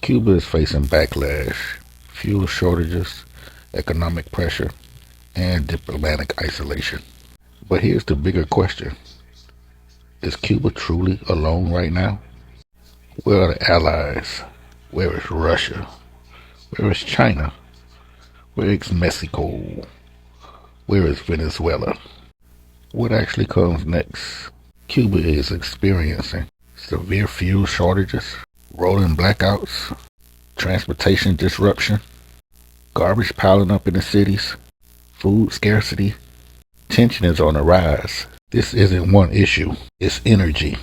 Cuba is facing backlash, fuel shortages, economic pressure, and diplomatic isolation. But here's the bigger question. Is Cuba truly alone right now? Where are the allies? Where is Russia? Where is China? Where is Mexico? Where is Venezuela? What actually comes next? Cuba is experiencing severe fuel shortages, rolling blackouts, transportation disruption, garbage piling up in the cities, food scarcity. Tension is on the rise. This isn't one issue. It's energy.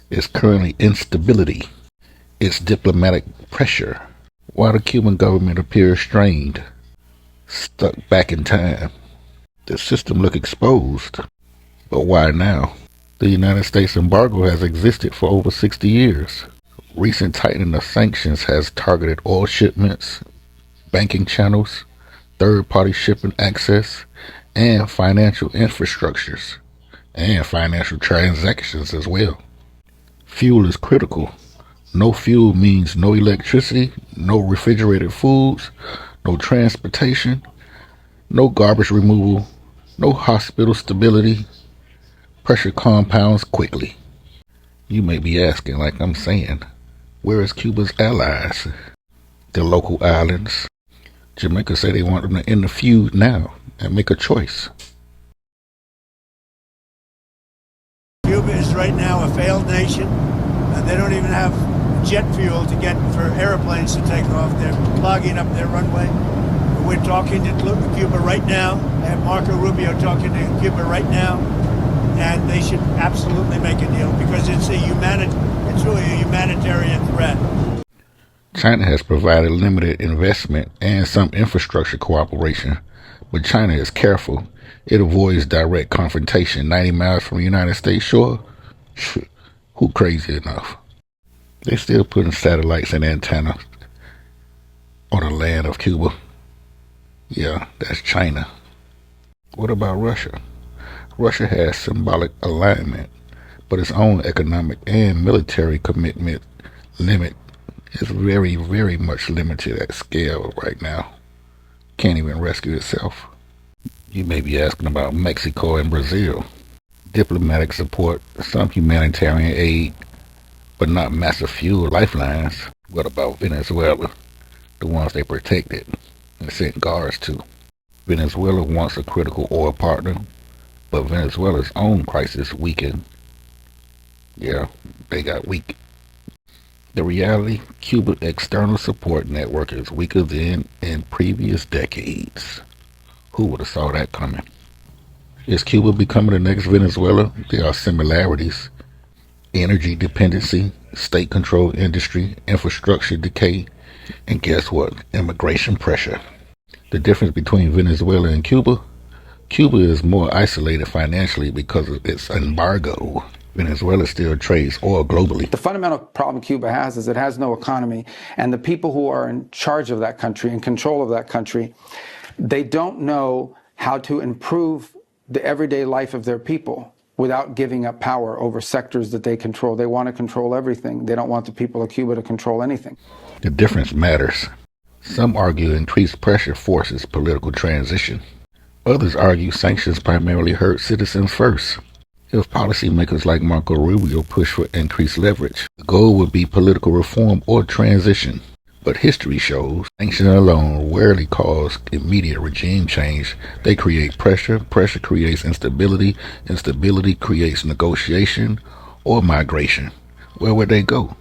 It's currently instability. It's diplomatic pressure. Why the Cuban government appears strained, stuck back in time. The system look exposed. But why now? The United States embargo has existed for over 60 years. Recent tightening of sanctions has targeted oil shipments, banking channels, third-party shipping access, and financial infrastructures, and financial transactions as well. Fuel is critical. No fuel means no electricity, no refrigerated foods, no transportation, no garbage removal, no hospital stability. Pressure compounds quickly. You may be asking, like I'm saying, where is Cuba's allies? The local islands. Jamaica say they want them to end the feud now and make a choice. Cuba is right now a failed nation. They don't even have jet fuel to get for airplanes to take off. They're clogging up their runway. We're talking to Cuba right now. I have Marco Rubio talking to Cuba right now, and they should absolutely make a deal because it's really a humanitarian threat. China has provided limited investment and some infrastructure cooperation, but China is careful. It avoids direct confrontation 90 miles from the United States shore. Who crazy enough? They still putting satellites and antennas on the land of Cuba. Yeah, that's China. What about Russia? Russia has symbolic alignment, but its own economic and military commitment limit is very, very much limited at scale right now. Can't even rescue itself. You may be asking about Mexico and Brazil. Diplomatic support, some humanitarian aid, but not massive fuel lifelines. What about Venezuela? The ones they protected and sent guards to. Venezuela wants a critical oil partner, but Venezuela's own crisis weakened. Yeah, they got weak. The reality, Cuba's external support network is weaker than in previous decades. Who would have saw that coming? Is Cuba becoming the next Venezuela? There are similarities. Energy dependency, state-controlled industry, infrastructure decay, and guess what? Immigration pressure. The difference between Venezuela and Cuba? Cuba is more isolated financially because of its embargo. Venezuela still trades oil globally. The fundamental problem Cuba has is it has no economy, and the people who are in charge of that country, in control of that country, they don't know how to improve the everyday life of their people without giving up power over sectors that they control. They want to control everything. They don't want the people of Cuba to control anything. The difference matters. Some argue increased pressure forces political transition. Others argue sanctions primarily hurt citizens first. If policymakers like Marco Rubio push for increased leverage, the goal would be political reform or transition. But history shows sanctions alone rarely cause immediate regime change. They create pressure. Pressure creates instability. Instability creates negotiation or migration. Where would they go?